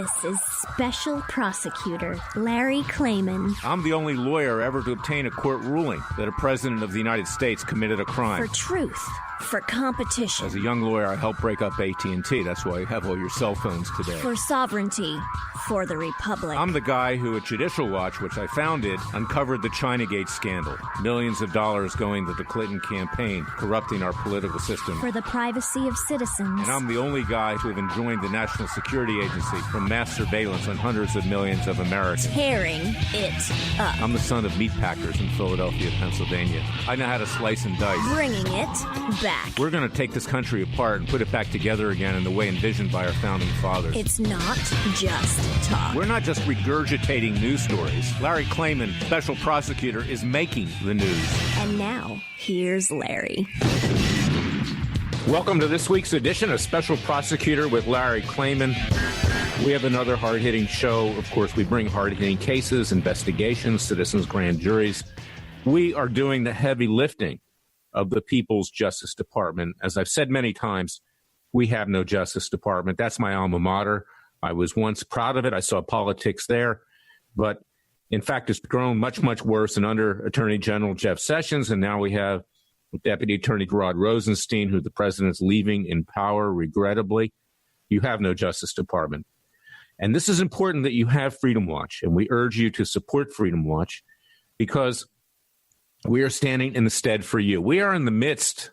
This is Special Prosecutor Larry Klayman. I'm the only lawyer ever to obtain a court ruling that a president of the United States committed a crime. For truth. For competition. As a young lawyer, I helped break up AT&T. That's why you have all your cell phones today. For sovereignty. For the Republic. I'm the guy who at Judicial Watch, which I founded, uncovered the Chinagate scandal. Millions of dollars going to the Clinton campaign, corrupting our political system. For the privacy of citizens. And I'm the only guy to have enjoined the National Security Agency from mass surveillance on hundreds of millions of Americans. Tearing it up. I'm the son of meatpackers in Philadelphia, Pennsylvania. I know how to slice and dice. Bringing it back. We're going to take this country apart and put it back together again in the way envisioned by our founding fathers. It's not just talk. We're not just regurgitating news stories. Larry Klayman, special prosecutor, is making the news. And now, here's Larry. Welcome to this week's edition of Special Prosecutor with Larry Klayman. We have another hard-hitting show. Of course, we bring hard-hitting cases, investigations, citizens' grand juries. We are doing the heavy lifting of the People's Justice Department. As I've said many times, we have no Justice Department. That's my alma mater. I was once proud of it. I saw politics there. But in fact, it's grown much, much worse. And under Attorney General Jeff Sessions, and now we have Deputy Attorney Rod Rosenstein, who the president's leaving in power, regrettably. You have no Justice Department. And this is important that you have Freedom Watch. And we urge you to support Freedom Watch because we are standing in the stead for you. We are in the midst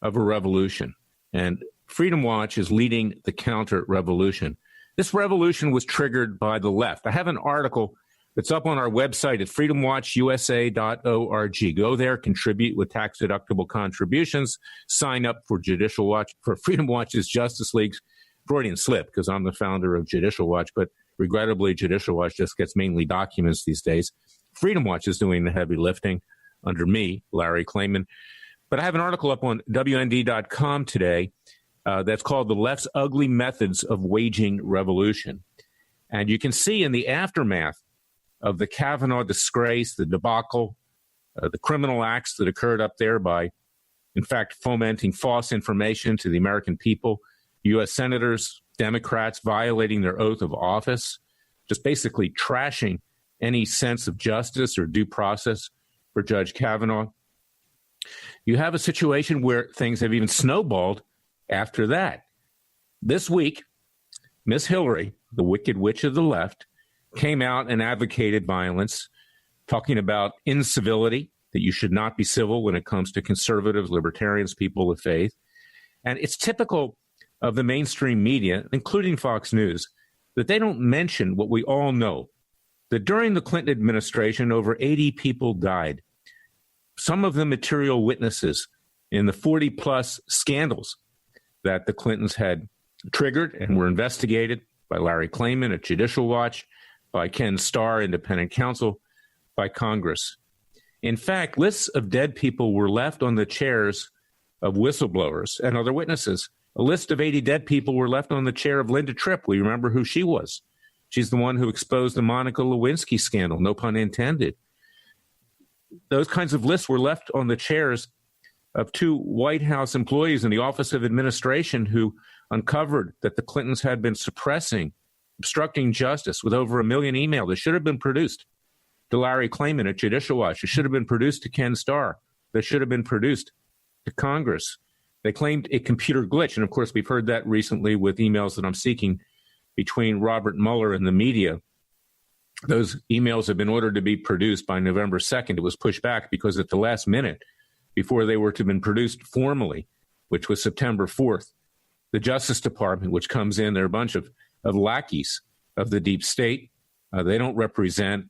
of a revolution, and Freedom Watch is leading the counter-revolution. This revolution was triggered by the left. I have an article that's up on our website at freedomwatchusa.org. Go there, contribute with tax-deductible contributions, sign up for Judicial Watch, for Freedom Watch's Justice League's Freudian slip, because I'm the founder of Judicial Watch, but regrettably, Judicial Watch just gets mainly documents these days. Freedom Watch is doing the heavy lifting under me, Larry Klayman. But I have an article up on WND.com today that's called The Left's Ugly Methods of Waging Revolution. And you can see in the aftermath of the Kavanaugh disgrace, the debacle, the criminal acts that occurred up there by, in fact, fomenting false information to the American people, U.S. senators, Democrats violating their oath of office, just basically trashing any sense of justice or due process for Judge Kavanaugh. You have a situation where things have even snowballed after that. This week, Miss Hillary, the wicked witch of the left, came out and advocated violence, talking about incivility, that you should not be civil when it comes to conservatives, libertarians, people of faith. And it's typical of the mainstream media, including Fox News, that they don't mention what we all know, that during the Clinton administration, over 80 people died. Some of them material witnesses in the 40-plus scandals that the Clintons had triggered and were investigated by Larry Klayman at Judicial Watch, by Ken Starr, independent counsel, by Congress. In fact, lists of dead people were left on the chairs of whistleblowers and other witnesses. A list of 80 dead people were left on the chair of Linda Tripp. We remember who she was. She's the one who exposed the Monica Lewinsky scandal, no pun intended. Those kinds of lists were left on the chairs of two White House employees in the Office of Administration who uncovered that the Clintons had been suppressing, obstructing justice with over 1 million emails that should have been produced to Larry Klayman at Judicial Watch. It should have been produced to Ken Starr. That should have been produced to Congress. They claimed a computer glitch. And of course, we've heard that recently with emails that I'm seeking between Robert Mueller and the media. Those emails have been ordered to be produced by November 2nd. It was pushed back because at the last minute, before they were to have been produced formally, which was September 4th, the Justice Department, which comes in, they're a bunch of lackeys of the deep state. They don't represent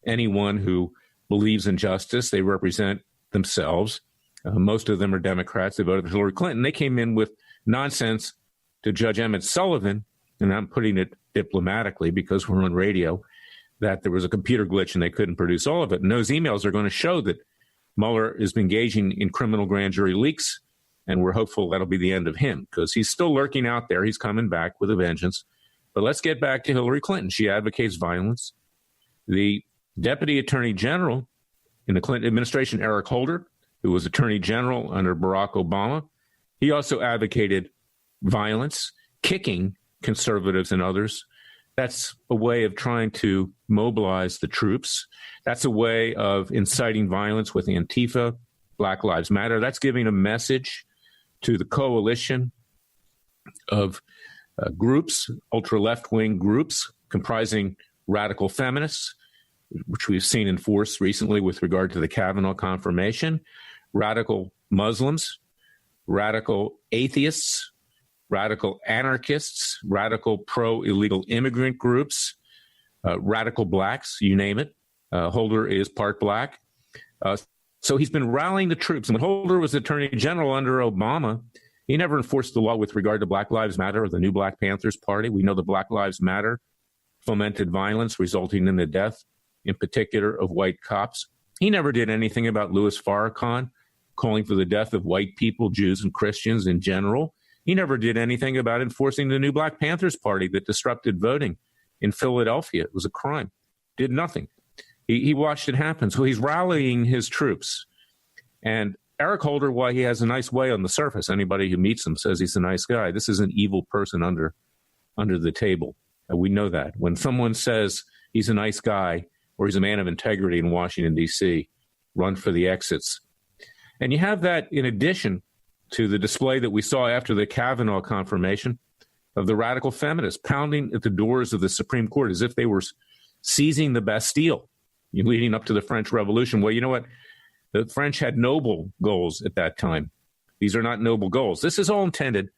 anyone who believes in justice. They represent themselves. Most of them are Democrats. They voted for Hillary Clinton. They came in with nonsense to Judge Emmett Sullivan, and I'm putting it diplomatically because we're on radio, that there was a computer glitch and they couldn't produce all of it. And those emails are going to show that Mueller is engaging in criminal grand jury leaks, and we're hopeful that'll be the end of him because he's still lurking out there. He's coming back with a vengeance. But let's get back to Hillary Clinton. She advocates violence. The Deputy Attorney General in the Clinton administration, Eric Holder, who was Attorney General under Barack Obama, he also advocated violence, kicking conservatives and others That's a way of trying to mobilize the troops. That's a way of inciting violence with Antifa, Black Lives Matter. That's giving a message to the coalition of groups, ultra-left-wing groups comprising radical feminists, which we've seen in force recently with regard to the Kavanaugh confirmation, radical Muslims, radical atheists, radical anarchists, radical pro-illegal immigrant groups, radical blacks, you name it. Holder is part black. So he's been rallying the troops. And when Holder was Attorney General under Obama, he never enforced the law with regard to Black Lives Matter or the new Black Panthers Party. We know the Black Lives Matter fomented violence resulting in the death, in particular, of white cops. He never did anything about Louis Farrakhan calling for the death of white people, Jews, and Christians in general. He never did anything about enforcing the new Black Panthers Party that disrupted voting in Philadelphia. It was a crime. Did nothing. He watched it happen. So he's rallying his troops. And Eric Holder, while he has a nice way on the surface, anybody who meets him says he's a nice guy. This is an evil person under the table. We know that. When someone says he's a nice guy or he's a man of integrity in Washington, D.C., run for the exits. And you have that in addition to the display that we saw after the Kavanaugh confirmation of the radical feminists pounding at the doors of the Supreme Court as if they were seizing the Bastille leading up to the French Revolution. Well, you know what? The French had noble goals at that time. These are not noble goals. This is all intended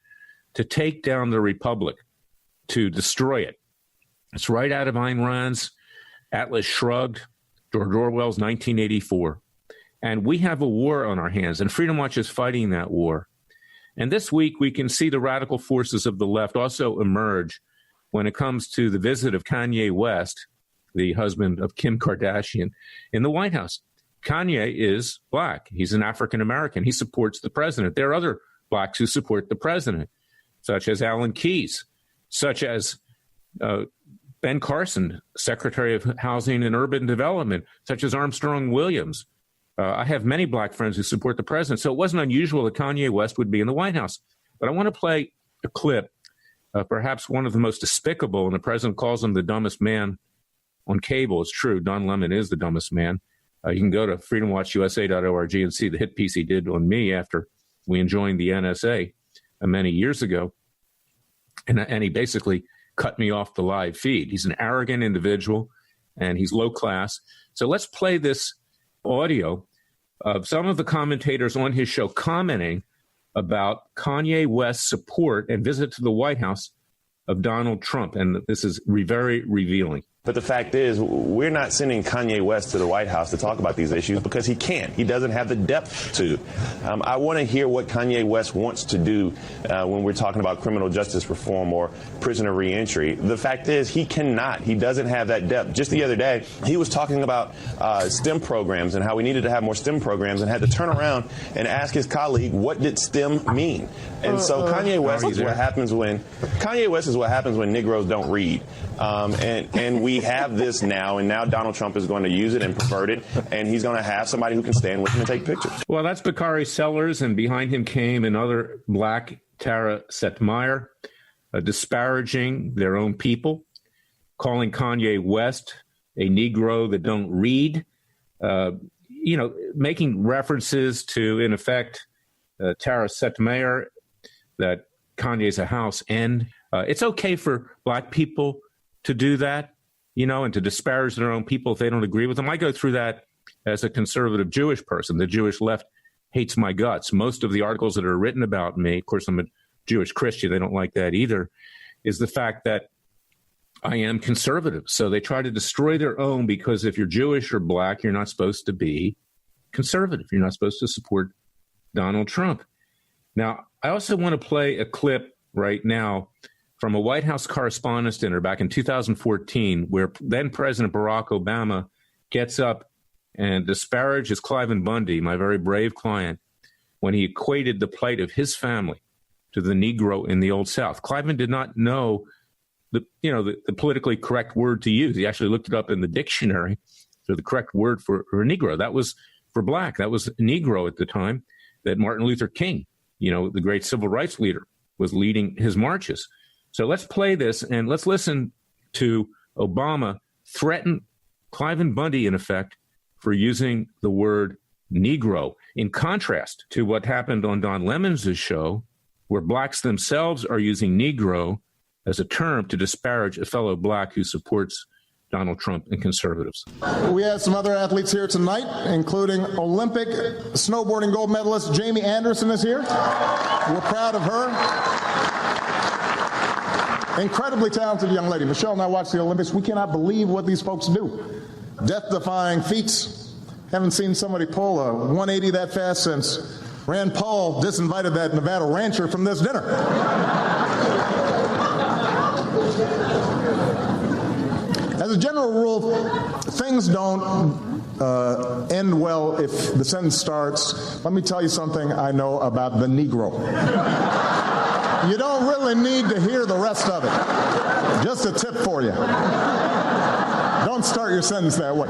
to take down the Republic, to destroy it. It's right out of Ayn Rand's Atlas Shrugged, George Orwell's 1984. And we have a war on our hands, and Freedom Watch is fighting that war. And this week, we can see the radical forces of the left also emerge when it comes to the visit of Kanye West, the husband of Kim Kardashian, in the White House. Kanye is black. He's an African-American. He supports the president. There are other blacks who support the president, such as Alan Keyes, such as Ben Carson, Secretary of Housing and Urban Development, such as Armstrong Williams. I have many black friends who support the president, so it wasn't unusual that Kanye West would be in the White House. But I want to play a clip, perhaps one of the most despicable, and the president calls him the dumbest man on cable. It's true. Don Lemon is the dumbest man. You can go to freedomwatchusa.org and see the hit piece he did on me after we joined the NSA many years ago. And he basically cut me off the live feed. He's an arrogant individual, and he's low class. So let's play this audio of some of the commentators on his show commenting about Kanye West's support and visit to the White House of Donald Trump. And this is very revealing. But the fact is, we're not sending Kanye West to the White House to talk about these issues because he can't. He doesn't have the depth to. I want to hear what Kanye West wants to do when we're talking about criminal justice reform or prisoner reentry. The fact is, he cannot. He doesn't have that depth. Just the other day, he was talking about STEM programs and how we needed to have more STEM programs and had to turn around and ask his colleague, what did STEM mean? And so Kanye West is what happens when Negroes don't read. And we have this now, and now Donald Trump is going to use it and pervert it, and he's going to have somebody who can stand with him and take pictures. Well, that's Bakari Sellers, and behind him came another black, Tara Setmeyer, disparaging their own people, calling Kanye West a Negro that don't read, making references to, in effect, Tara Setmeyer, that Kanye's a house end. It's okay for black people to do that, and to disparage their own people if they don't agree with them. I go through that as a conservative Jewish person. The Jewish left hates my guts. Most of the articles that are written about me, of course, I'm a Jewish Christian, they don't like that either, is the fact that I am conservative. So they try to destroy their own because if you're Jewish or black, you're not supposed to be conservative. You're not supposed to support Donald Trump. Now, I also want to play a clip right now from a White House Correspondents' Dinner back in 2014, where then President Barack Obama gets up and disparages Klayman Bundy, my very brave client, when he equated the plight of his family to the Negro in the Old South. Klayman did not know the politically correct word to use. He actually looked it up in the dictionary for the correct word for Negro. That was for black. That was Negro at the time that Martin Luther King, the great civil rights leader, was leading his marches. So let's play this and let's listen to Obama threaten Klayman Bundy, in effect, for using the word Negro, in contrast to what happened on Don Lemon's show, where blacks themselves are using Negro as a term to disparage a fellow black who supports Donald Trump and conservatives. We have some other athletes here tonight, including Olympic snowboarding gold medalist Jamie Anderson is here. We're proud of her. Incredibly talented young lady. Michelle and I watched the Olympics. We cannot believe what these folks do. Death-defying feats. Haven't seen somebody pull a 180 that fast since Rand Paul disinvited that Nevada rancher from this dinner. As a general rule, things don't end well if the sentence starts, let me tell you something I know about the Negro. You don't really need to hear the rest of it. Just a tip for you. Don't start your sentence that way.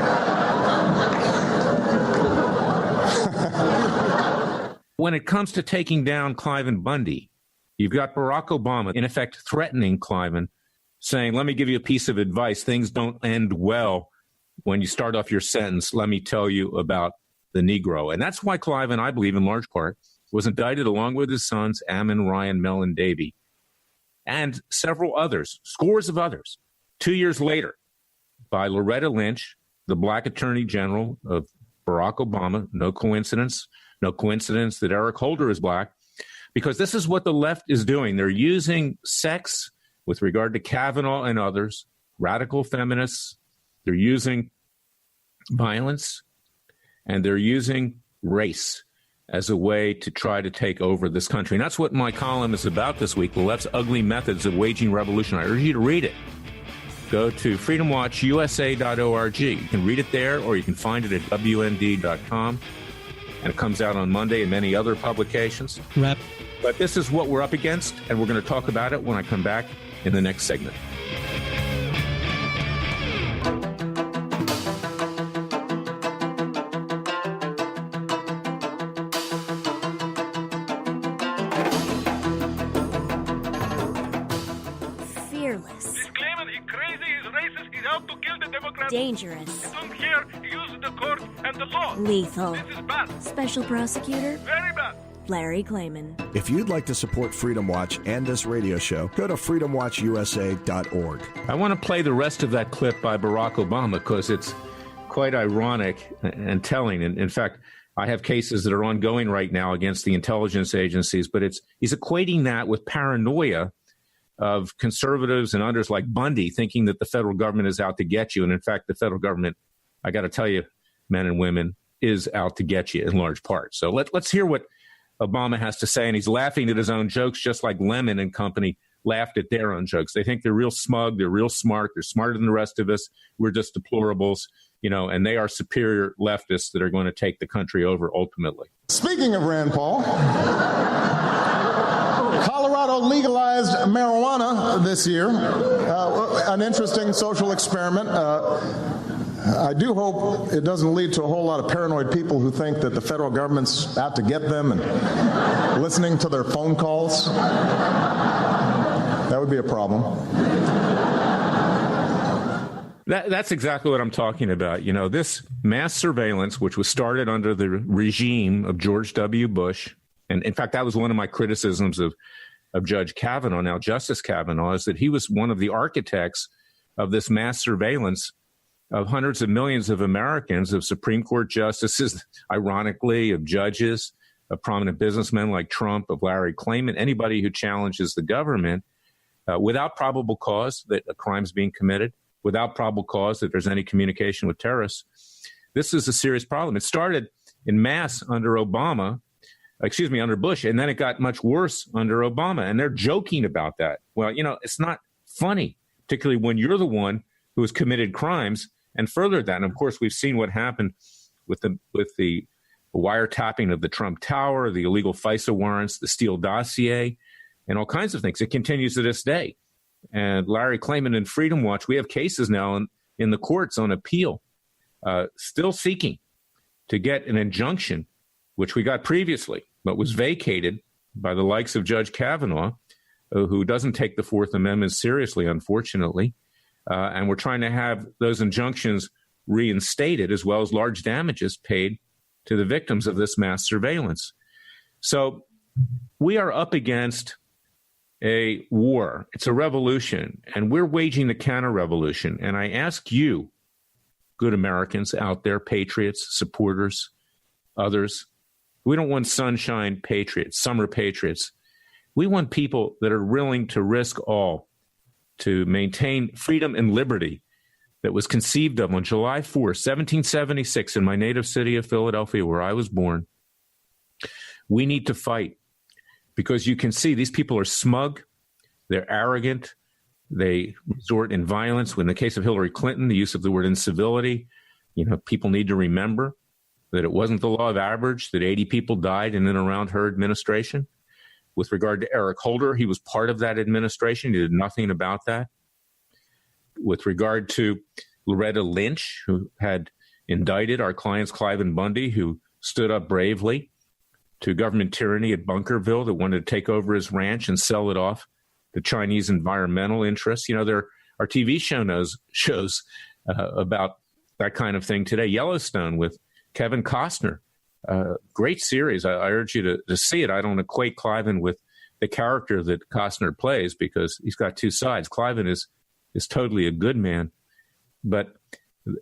When it comes to taking down Klayman Bundy, you've got Barack Obama, in effect, threatening Klayman, saying, let me give you a piece of advice. Things don't end well when you start off your sentence. Let me tell you about the Negro. And that's why Klayman, I believe, in large part, was indicted along with his sons, Ammon, Ryan, Mel, and Davy, and several others, scores of others, 2 years later, by Loretta Lynch, the black attorney general of Barack Obama. No coincidence that Eric Holder is black, because this is what the left is doing. They're using sex with regard to Kavanaugh and others, radical feminists. They're using violence, and they're using race as a way to try to take over this country. And that's what my column is about this week, the left's ugly methods of waging revolution. I urge you to read it. Go to freedomwatchusa.org. You can read it there, or you can find it at WND.com. And it comes out on Monday and many other publications. But this is what we're up against, and we're going to talk about it when I come back in the next segment. Fearless. This Klayman, he's crazy, he's racist, he's out to kill the Democrats. Dangerous. I don't care, he uses the court and the law. Lethal. This is bad. Special prosecutor Very bad. Larry Klayman. If you'd like to support Freedom Watch and this radio show, go to freedomwatchusa.org. I want to play the rest of that clip by Barack Obama because it's quite ironic and telling. And in fact, I have cases that are ongoing right now against the intelligence agencies, but he's equating that with paranoia of conservatives and others like Bundy thinking that the federal government is out to get you. And in fact, the federal government, I got to tell you, men and women, is out to get you in large part. So let's hear what Obama has to say. And he's laughing at his own jokes, just like Lemon and company laughed at their own jokes. They think they're real smug. They're real smart. They're smarter than the rest of us. We're just deplorables, and they are superior leftists that are going to take the country over ultimately. Speaking of Rand Paul, Colorado legalized marijuana this year. An interesting social experiment. I do hope it doesn't lead to a whole lot of paranoid people who think that the federal government's out to get them and listening to their phone calls. That would be a problem. That's exactly what I'm talking about. This mass surveillance, which was started under the regime of George W. Bush, and in fact, that was one of my criticisms of Judge Kavanaugh, now Justice Kavanaugh, is that he was one of the architects of this mass surveillance of hundreds of millions of Americans, of Supreme Court justices, ironically, of judges, of prominent businessmen like Trump, of Larry Klayman, anybody who challenges the government without probable cause that a crime's being committed, without probable cause that there's any communication with terrorists. This is a serious problem. It started in mass under under Bush, and then it got much worse under Obama. And they're joking about that. Well, it's not funny, particularly when you're the one who has committed crimes and furthered that. And of course, we've seen what happened with the wiretapping of the Trump Tower, the illegal FISA warrants, the Steele dossier, and all kinds of things. It continues to this day. And Larry Klayman and Freedom Watch, we have cases now in the courts on appeal, still seeking to get an injunction, which we got previously, but was vacated by the likes of Judge Kavanaugh, who doesn't take the Fourth Amendment seriously, unfortunately, And we're trying to have those injunctions reinstated, as well as large damages paid to the victims of this mass surveillance. So we are up against a war. It's a revolution, and we're waging the counter-revolution. And I ask you, good Americans out there, patriots, supporters, others, we don't want sunshine patriots, summer patriots. We want people that are willing to risk all to maintain freedom and liberty that was conceived of on July 4, 1776, in my native city of Philadelphia, where I was born. We need to fight because you can see these people are smug, they're arrogant, they resort in violence. In the case of Hillary Clinton, the use of the word incivility, people need to remember that it wasn't the law of average, that 80 people died in and around her administration. With regard to Eric Holder, he was part of that administration. He did nothing about that. With regard to Loretta Lynch, who had indicted our clients Clive Bundy, who stood up bravely to government tyranny at Bunkerville that wanted to take over his ranch and sell it off to Chinese environmental interests. There are TV shows about that kind of thing today. Yellowstone with Kevin Costner, great series. I urge you to see it. I don't equate Cliven with the character that Costner plays because he's got two sides. Cliven is totally a good man. But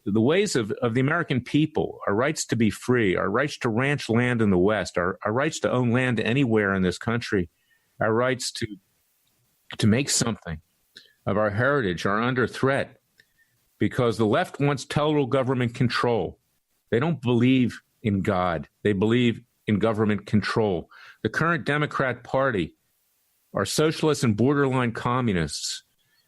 the ways of the American people, our rights to be free, our rights to ranch land in the West, our rights to own land anywhere in this country, our rights to make something of our heritage are under threat because the left wants total government control. They don't believe in God. They believe in government control. The current Democrat Party are socialists and borderline communists,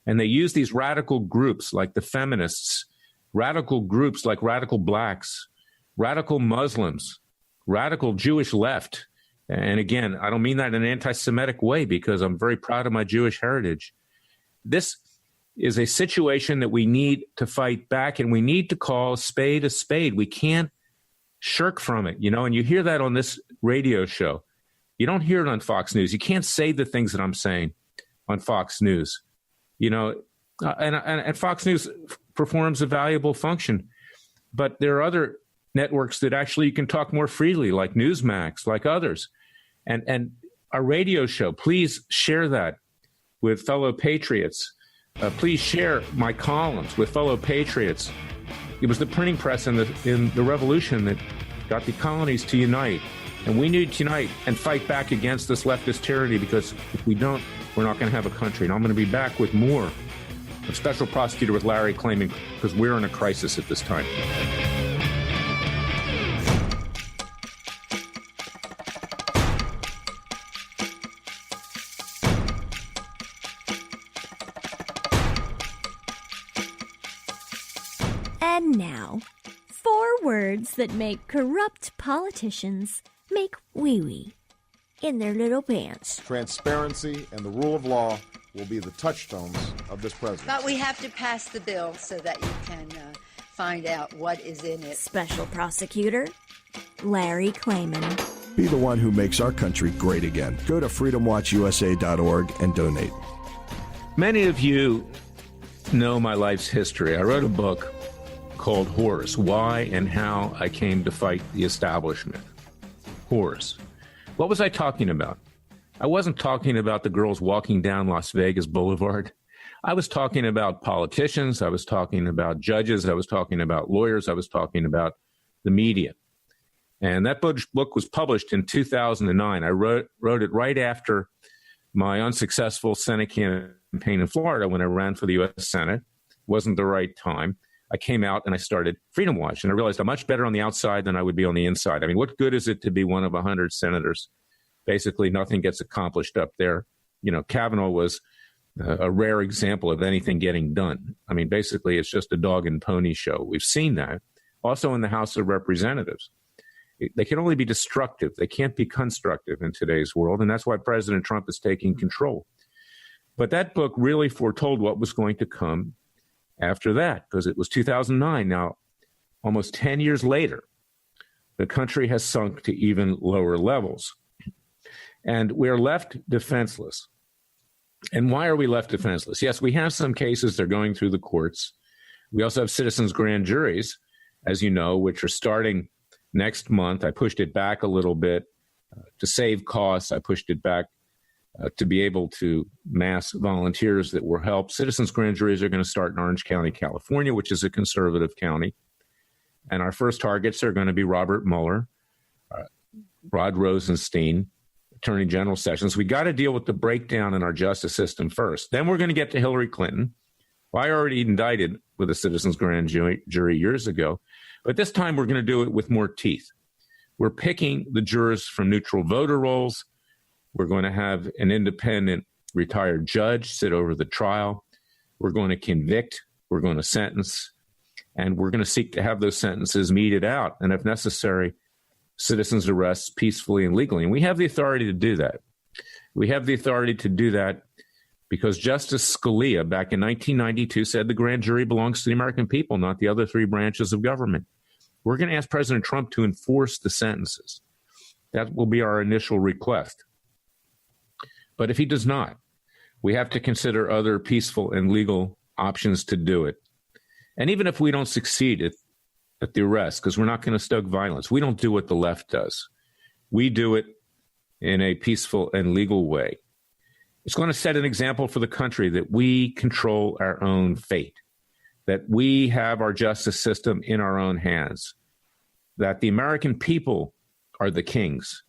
and they use these radical groups like the feminists, radical groups like radical blacks, radical Muslims, radical Jewish left. And again, I don't mean that in an anti-Semitic way because I'm very proud of my Jewish heritage. This is a situation that we need to fight back, and we need to call a spade a spade. We can't shirk from it, and you hear that on this radio show. You don't hear it on Fox News. You can't say the things that I'm saying on Fox News, and Fox News performs a valuable function. But there are other networks that actually you can talk more freely, like Newsmax, like others. And our radio show, please share that with fellow patriots. Please share my columns with fellow patriots. It was the printing press in the revolution that got the colonies to unite. And we need to unite and fight back against this leftist tyranny because if we don't, we're not going to have a country. And I'm going to be back with more of Special Prosecutor with Larry Klayman because we're in a crisis at this time. And now, 4 words that make corrupt politicians make wee-wee in their little pants. Transparency and the rule of law will be the touchstones of this presidency. But we have to pass the bill so that you can find out what is in it. Special Prosecutor Larry Klayman. Be the one who makes our country great again. Go to freedomwatchusa.org and donate. Many of you know my life's history. I wrote a book called Horse, Why and How I Came to Fight the Establishment. Horse. What was I talking about? I wasn't talking about the girls walking down Las Vegas Boulevard. I was talking about politicians. I was talking about judges. I was talking about lawyers. I was talking about the media. And that book was published in 2009. I wrote it right after my unsuccessful Senate campaign in Florida when I ran for the U.S. Senate. Wasn't the right time. I came out and I started Freedom Watch, and I realized I'm much better on the outside than I would be on the inside. I mean, what good is it to be one of 100 senators? Basically, nothing gets accomplished up there. Kavanaugh was a rare example of anything getting done. I mean, basically, it's just a dog and pony show. We've seen that. Also in the House of Representatives. They can only be destructive. They can't be constructive in today's world, and that's why President Trump is taking control. But that book really foretold what was going to come after that, because it was 2009. Now, almost 10 years later, the country has sunk to even lower levels. And we're left defenseless. And why are we left defenseless? Yes, we have some cases that are going through the courts. We also have citizens' grand juries, as you know, which are starting next month. I pushed it back a little bit to save costs. I pushed it back to be able to mass volunteers that will help. Citizens' grand juries are going to start in Orange County, California, which is a conservative county. And our first targets are going to be Robert Mueller, Rod Rosenstein, Attorney General Sessions. We got to deal with the breakdown in our justice system first. Then we're going to get to Hillary Clinton, who I already indicted with a citizens' grand jury years ago. But this time we're going to do it with more teeth. We're picking the jurors from neutral voter rolls. We're going to have an independent retired judge sit over the trial. We're going to convict. We're going to sentence. And we're going to seek to have those sentences meted out. And if necessary, citizens' arrests peacefully and legally. And we have the authority to do that. We have the authority to do that because Justice Scalia back in 1992 said the grand jury belongs to the American people, not the other three branches of government. We're going to ask President Trump to enforce the sentences. That will be our initial request. But if he does not, we have to consider other peaceful and legal options to do it. And even if we don't succeed at the arrest, because we're not going to stoke violence, we don't do what the left does. We do it in a peaceful and legal way. It's going to set an example for the country that we control our own fate, that we have our justice system in our own hands, that the American people are the kings,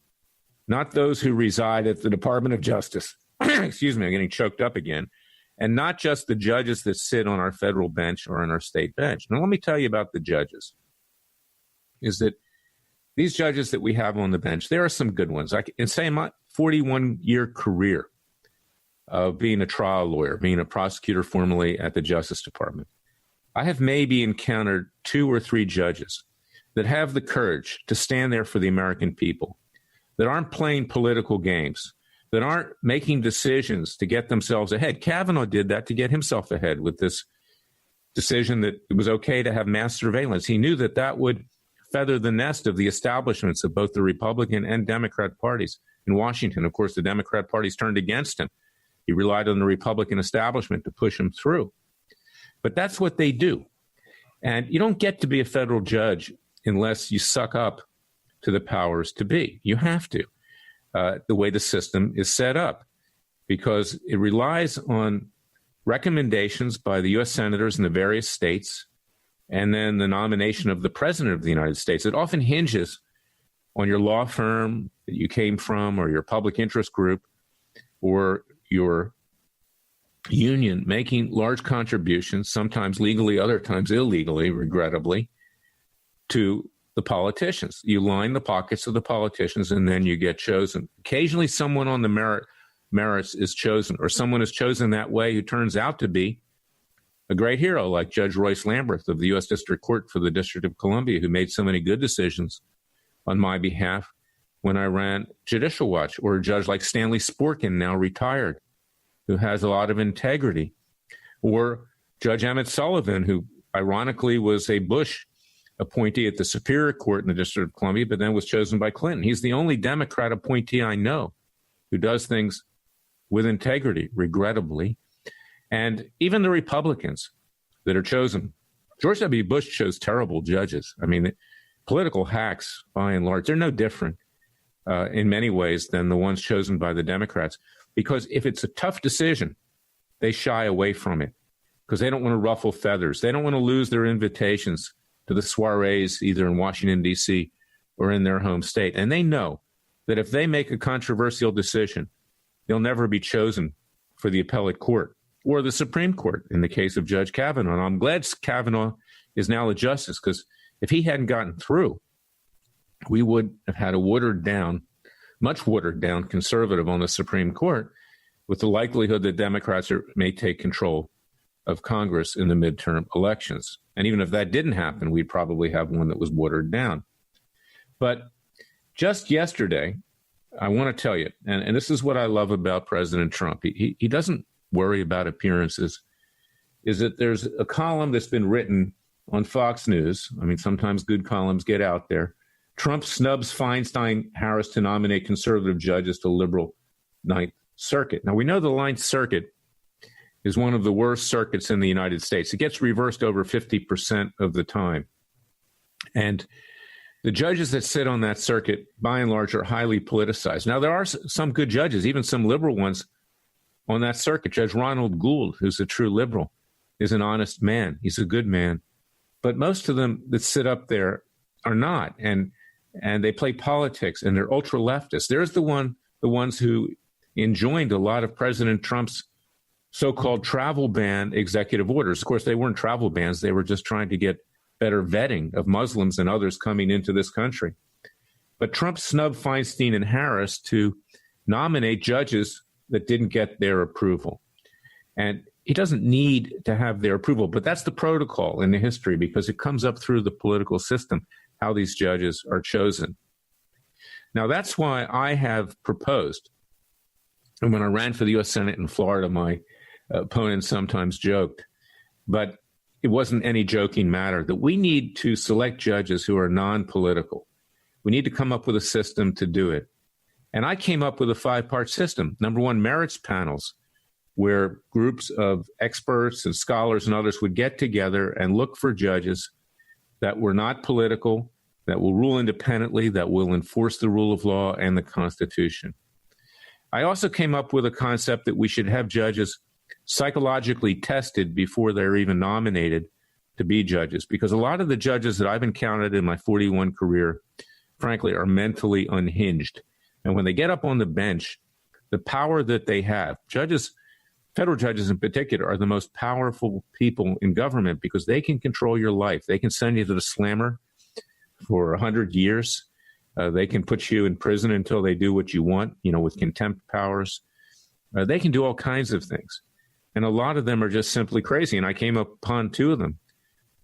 not those who reside at the Department of Justice. Excuse me, I'm getting choked up again. And not just the judges that sit on our federal bench or on our state bench. Now, let me tell you about the judges, is that these judges that we have on the bench, there are some good ones. I can say in my 41-year career of being a trial lawyer, being a prosecutor formerly at the Justice Department, I have maybe encountered 2 or 3 judges that have the courage to stand there for the American people, that aren't playing political games, that aren't making decisions to get themselves ahead. Kavanaugh did that to get himself ahead with this decision that it was okay to have mass surveillance. He knew that that would feather the nest of the establishments of both the Republican and Democrat parties in Washington. Of course, the Democrat parties turned against him. He relied on the Republican establishment to push him through. But that's what they do. And you don't get to be a federal judge unless you suck up to the powers to be. You have to. The way the system is set up, because it relies on recommendations by the U.S. senators in the various states and then the nomination of the president of the United States. It often hinges on your law firm that you came from or your public interest group or your union making large contributions, sometimes legally, other times illegally, regrettably, to the politicians. You line the pockets of the politicians and then you get chosen. Occasionally someone on the merits is chosen, or someone is chosen that way who turns out to be a great hero, like Judge Royce Lamberth of the U.S. District Court for the District of Columbia, who made so many good decisions on my behalf when I ran Judicial Watch, or a judge like Stanley Sporkin, now retired, who has a lot of integrity, or Judge Emmett Sullivan, who ironically was a Bush appointee at the Superior Court in the District of Columbia, but then was chosen by Clinton. He's the only Democrat appointee I know who does things with integrity, regrettably. And even the Republicans that are chosen, George W. Bush chose terrible judges. I mean, political hacks, by and large, they're no different in many ways than the ones chosen by the Democrats. Because if it's a tough decision, they shy away from it because they don't want to ruffle feathers. They don't want to lose their invitations to the soirees either in Washington, D.C. or in their home state. And they know that if they make a controversial decision, they'll never be chosen for the appellate court or the Supreme Court in the case of Judge Kavanaugh. And I'm glad Kavanaugh is now a justice, because if he hadn't gotten through, we would have had a much watered down conservative on the Supreme Court, with the likelihood that Democrats may take control of Congress in the midterm elections. And even if that didn't happen, we'd probably have one that was watered down. But just yesterday, I want to tell you, and this is what I love about President Trump. He doesn't worry about appearances, is that there's a column that's been written on Fox News. I mean, sometimes good columns get out there. Trump snubs Feinstein-Harris to nominate conservative judges to liberal Ninth Circuit. Now, we know the Ninth Circuit is one of the worst circuits in the United States. It gets reversed over 50% of the time. And the judges that sit on that circuit, by and large, are highly politicized. Now, there are some good judges, even some liberal ones on that circuit. Judge Ronald Gould, who's a true liberal, is an honest man. He's a good man. But most of them that sit up there are not, and they play politics, and they're ultra-leftists. There's the ones who enjoined a lot of President Trump's so-called travel ban executive orders. Of course, they weren't travel bans. They were just trying to get better vetting of Muslims and others coming into this country. But Trump snubbed Feinstein and Harris to nominate judges that didn't get their approval. And he doesn't need to have their approval, but that's the protocol in the history because it comes up through the political system, how these judges are chosen. Now, that's why I have proposed, and when I ran for the U.S. Senate in Florida, my opponents sometimes joked, but it wasn't any joking matter, that we need to select judges who are non-political. We need to come up with a system to do it. And I came up with a 5-part system. Number one, merits panels, where groups of experts and scholars and others would get together and look for judges that were not political, that will rule independently, that will enforce the rule of law and the Constitution. I also came up with a concept that we should have judges psychologically tested before they're even nominated to be judges, because a lot of the judges that I've encountered in my 41 career, frankly, are mentally unhinged. And when they get up on the bench, the power that they have, judges, federal judges in particular, are the most powerful people in government because they can control your life. They can send you to the slammer for 100 years. They can put you in prison until they do what you want, with contempt powers. They can do all kinds of things. And a lot of them are just simply crazy. And I came upon 2 of them.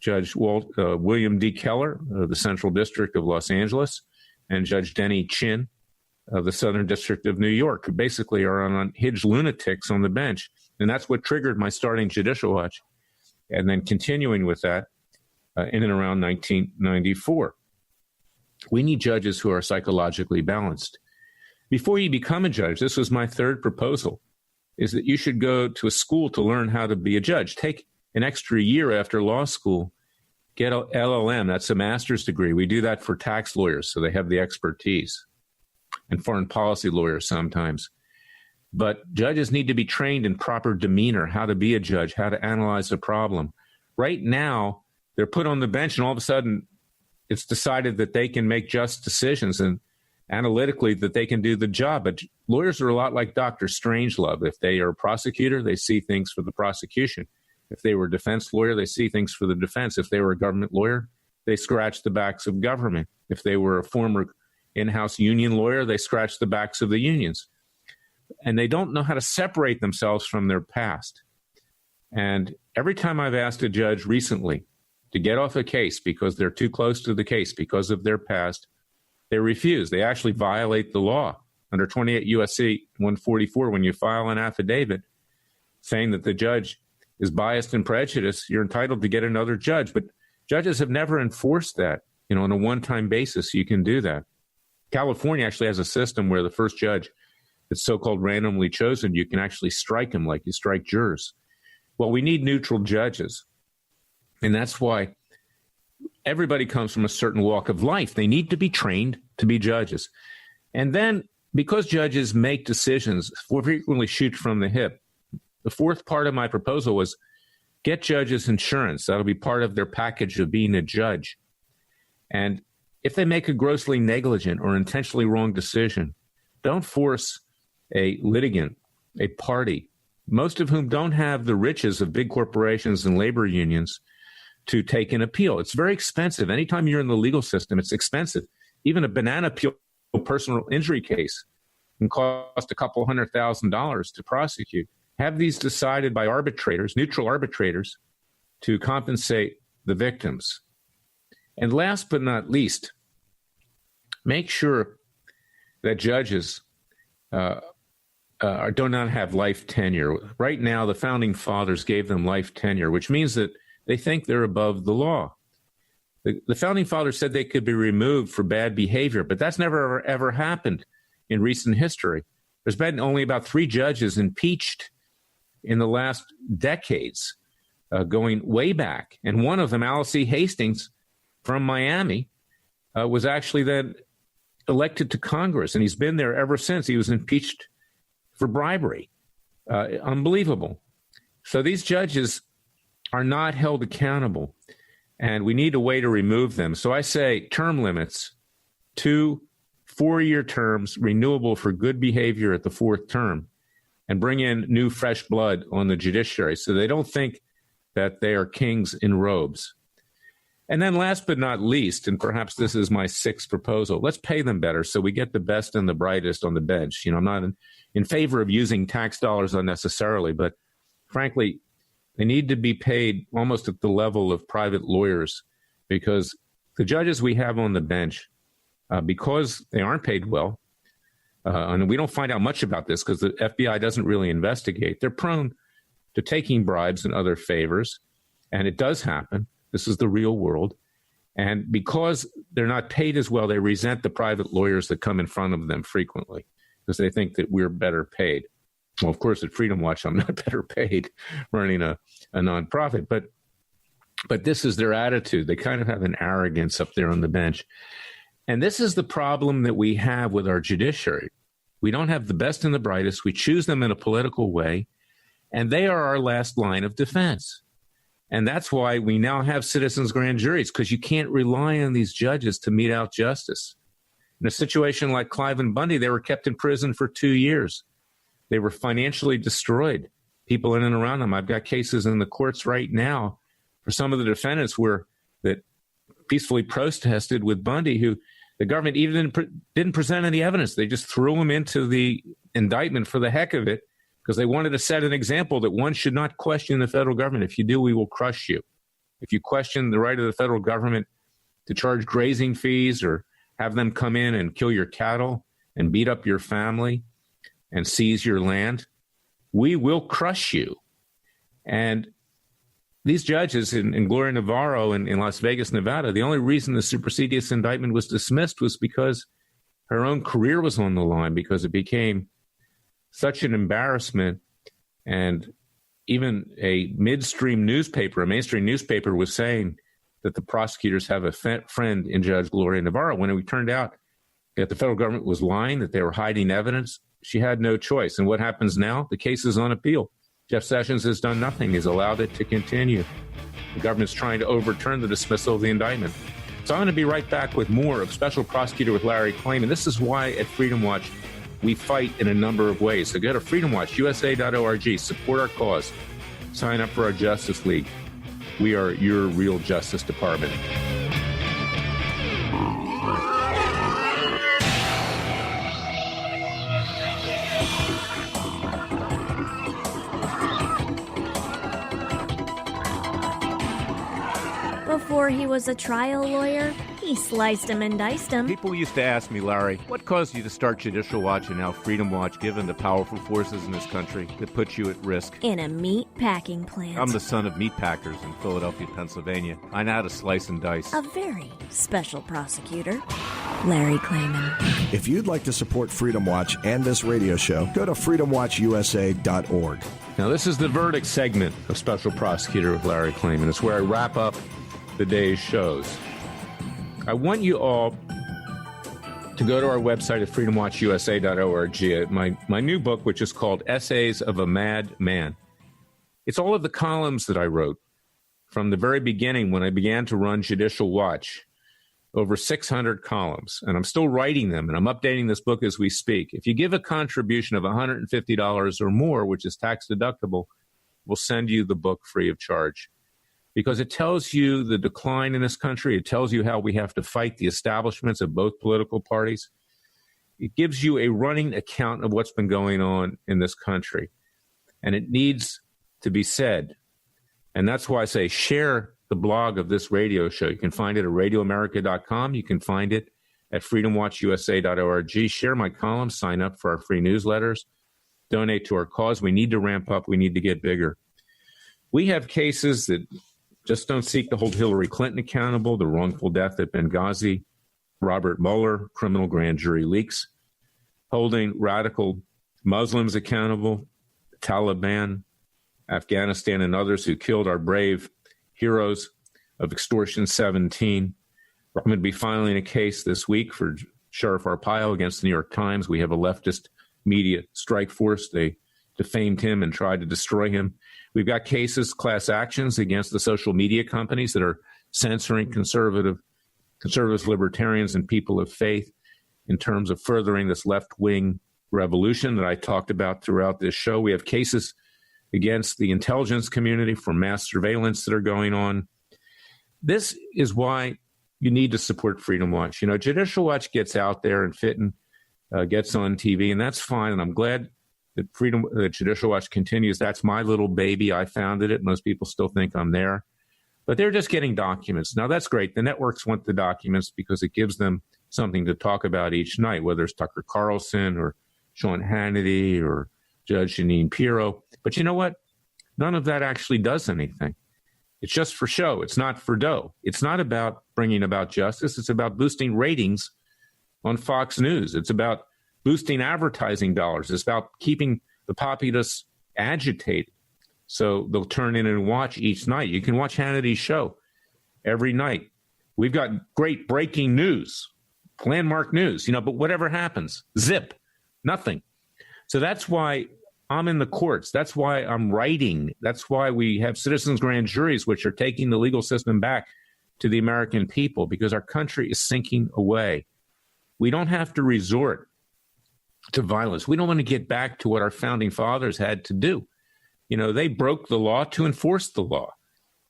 Judge William D. Keller of the Central District of Los Angeles and Judge Denny Chin of the Southern District of New York, who basically are unhinged lunatics on the bench. And that's what triggered my starting Judicial Watch and then continuing with that in and around 1994. We need judges who are psychologically balanced. Before you become a judge, this was my 3rd proposal, is that you should go to a school to learn how to be a judge. Take an extra year after law school, get an LLM, that's a master's degree. We do that for tax lawyers, so they have the expertise, and foreign policy lawyers sometimes. But judges need to be trained in proper demeanor, how to be a judge, how to analyze a problem. Right now, they're put on the bench, and all of a sudden, it's decided that they can make just decisions and analytically that they can do the job. But lawyers are a lot like Dr. Strangelove. If they are a prosecutor, they see things for the prosecution. If they were a defense lawyer, they see things for the defense. If they were a government lawyer, they scratch the backs of government. If they were a former in-house union lawyer, they scratch the backs of the unions. And they don't know how to separate themselves from their past. And every time I've asked a judge recently to get off a case because they're too close to the case because of their past, they refuse. They actually violate the law. Under 28 U.S.C. 144, when you file an affidavit saying that the judge is biased and prejudiced, you're entitled to get another judge. But judges have never enforced that. On a one-time basis, you can do that. California actually has a system where the first judge that's so-called randomly chosen, you can actually strike him like you strike jurors. Well, we need neutral judges. And that's why everybody comes from a certain walk of life. They need to be trained to be judges. And then, because judges make decisions, frequently shoot from the hip, the 4th part of my proposal was get judges insurance. That'll be part of their package of being a judge. And if they make a grossly negligent or intentionally wrong decision, don't force a litigant, a party, most of whom don't have the riches of big corporations and labor unions, to take an appeal. It's very expensive. Anytime you're in the legal system, it's expensive. Even a banana peel personal injury case can cost a couple $100,000 to prosecute. Have these decided by arbitrators, neutral arbitrators, to compensate the victims. And last but not least, make sure that judges do not have life tenure. Right now, the Founding Fathers gave them life tenure, which means that they think they're above the law. The Founding Fathers said they could be removed for bad behavior, but that's never, ever happened in recent history. There's been only about 3 judges impeached in the last decades, going way back. And one of them, Alice E. Hastings from Miami, was actually then elected to Congress, and he's been there ever since. He was impeached for bribery. Unbelievable. So these judges are not held accountable, and we need a way to remove them. So I say term limits, 2 4-year terms, renewable for good behavior at the 4th term, and bring in new, fresh blood on the judiciary so they don't think that they are kings in robes. And then last but not least, and perhaps this is my 6th proposal, let's pay them better so we get the best and the brightest on the bench. I'm not in favor of using tax dollars unnecessarily, but frankly, they need to be paid almost at the level of private lawyers, because the judges we have on the bench, because they aren't paid well, and we don't find out much about this because the FBI doesn't really investigate, they're prone to taking bribes and other favors, and it does happen. This is the real world. And because they're not paid as well, they resent the private lawyers that come in front of them frequently because they think that we're better paid. Well, of course, at Freedom Watch, I'm not better paid running a nonprofit, but this is their attitude. They kind of have an arrogance up there on the bench. And this is the problem that we have with our judiciary. We don't have the best and the brightest. We choose them in a political way, and they are our last line of defense. And that's why we now have citizens' grand juries, because you can't rely on these judges to mete out justice. In a situation like Klayman Bundy, they were kept in prison for 2 years. They were financially destroyed, people in and around them. I've got cases in the courts right now for some of the defendants that peacefully protested with Bundy, who the government even didn't present any evidence. They just threw him into the indictment for the heck of it, because they wanted to set an example that one should not question the federal government. If you do, we will crush you. If you question the right of the federal government to charge grazing fees or have them come in and kill your cattle and beat up your family and seize your land, we will crush you. And these judges in Gloria Navarro in Las Vegas, Nevada, the only reason the supersedious indictment was dismissed was because her own career was on the line, because it became such an embarrassment. And even a mainstream newspaper was saying that the prosecutors have a friend in Judge Gloria Navarro. When it turned out that the federal government was lying, that they were hiding evidence, she had no choice. And what happens now? The case is on appeal. Jeff Sessions has done nothing. He's allowed it to continue. The government's trying to overturn the dismissal of the indictment. So I'm going to be right back with more of Special Prosecutor with Larry Klayman. This is why at Freedom Watch we fight in a number of ways. So go to freedomwatchusa.org, support our cause, sign up for our Justice League. We are your real Justice Department. Before he was a trial lawyer, he sliced him and diced him. People used to ask me, Larry, what caused you to start Judicial Watch and now Freedom Watch, given the powerful forces in this country that put you at risk? In a meat packing plant. I'm the son of meat packers in Philadelphia, Pennsylvania. I know how to slice and dice. A very special prosecutor, Larry Klayman. If you'd like to support Freedom Watch and this radio show, go to freedomwatchusa.org. Now, this is the verdict segment of Special Prosecutor with Larry Klayman. It's where I wrap up the day's shows. I want you all to go to our website at freedomwatchusa.org. My new book, which is called Essays of a Mad Man. It's all of the columns that I wrote from the very beginning when I began to run Judicial Watch. Over 600 columns, and I'm still writing them, and I'm updating this book as we speak. If you give a contribution of $150 or more, which is tax deductible, we'll send you the book free of charge. Because it tells you the decline in this country. It tells you how we have to fight the establishments of both political parties. It gives you a running account of what's been going on in this country. And it needs to be said. And that's why I say share the blog of this radio show. You can find it at radioamerica.com. You can find it at freedomwatchusa.org. Share my columns. Sign up for our free newsletters. Donate to our cause. We need to ramp up. We need to get bigger. We have cases that just don't seek to hold Hillary Clinton accountable, the wrongful death at Benghazi, Robert Mueller, criminal grand jury leaks, holding radical Muslims accountable, the Taliban, Afghanistan, and others who killed our brave heroes of Extortion 17. I'm going to be filing a case this week for Sheriff Arpaio against the New York Times. We have a leftist media strike force. They defamed him and tried to destroy him. We've got cases, class actions against the social media companies that are censoring conservative libertarians and people of faith in terms of furthering this left-wing revolution that I talked about throughout this show. We have cases against the intelligence community for mass surveillance that are going on. This is why you need to support Freedom Watch. You know, Judicial Watch gets out there and Fitton gets on TV, and that's fine. And I'm glad that Judicial Watch continues. That's my little baby. I founded it. Most people still think I'm there. But they're just getting documents. Now, that's great. The networks want the documents because it gives them something to talk about each night, whether it's Tucker Carlson or Sean Hannity or Judge Jeanine Pirro. But you know what? None of that actually does anything. It's just for show. It's not for dough. It's not about bringing about justice. It's about boosting ratings on Fox News. It's about boosting advertising dollars. It's about keeping the populace agitated. So they'll turn in and watch each night. You can watch Hannity's show every night. We've got great breaking news, landmark news, but whatever happens, zip, nothing. So that's why I'm in the courts. That's why I'm writing. That's why we have citizens' grand juries, which are taking the legal system back to the American people, because our country is sinking away. We don't have to resort to violence. We don't want to get back to what our founding fathers had to do. They broke the law to enforce the law.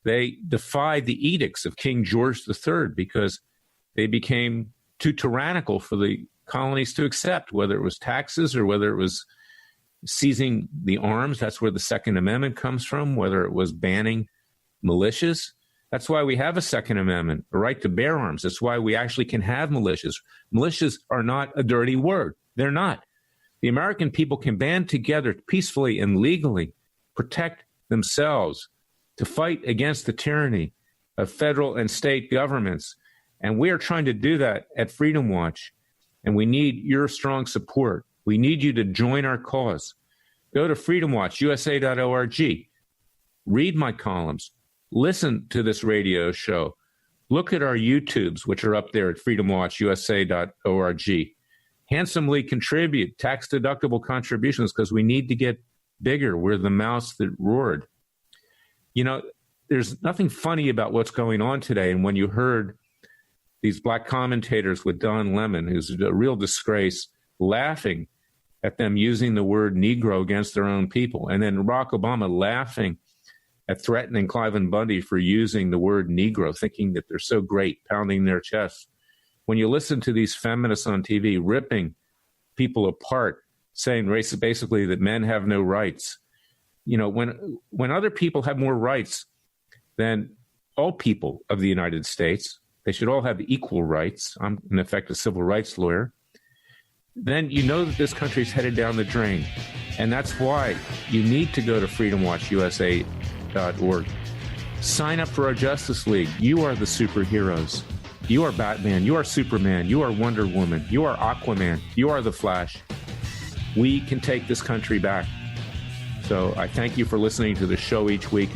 They defied the edicts of King George III because they became too tyrannical for the colonies to accept, whether it was taxes or whether it was seizing the arms. That's where the Second Amendment comes from, whether it was banning militias. That's why we have a Second Amendment, a right to bear arms. That's why we actually can have militias. Militias are not a dirty word. They're not. The American people can band together peacefully and legally, protect themselves, to fight against the tyranny of federal and state governments. And we are trying to do that at Freedom Watch. And we need your strong support. We need you to join our cause. Go to freedomwatchusa.org. Read my columns. Listen to this radio show. Look at our YouTubes, which are up there at freedomwatchusa.org. Handsomely contribute tax-deductible contributions because we need to get bigger. We're the mouse that roared. There's nothing funny about what's going on today. And when you heard these black commentators with Don Lemon, who's a real disgrace, laughing at them using the word Negro against their own people, and then Barack Obama laughing at threatening Cliven Bundy for using the word Negro, thinking that they're so great, pounding their chests. When you listen to these feminists on TV ripping people apart, saying basically that men have no rights, when other people have more rights than all people of the United States, they should all have equal rights. I'm, in effect, a civil rights lawyer. Then you know that this country's headed down the drain. And that's why you need to go to freedomwatchusa.org. Sign up for our Justice League. You are the superheroes. You are Batman. You are Superman. You are Wonder Woman. You are Aquaman. You are the Flash. We can take this country back. So I thank you for listening to the show each week.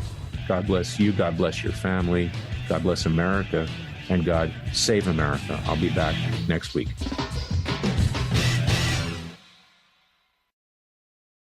God bless you. God bless your family. God bless America. And God save America. I'll be back next week.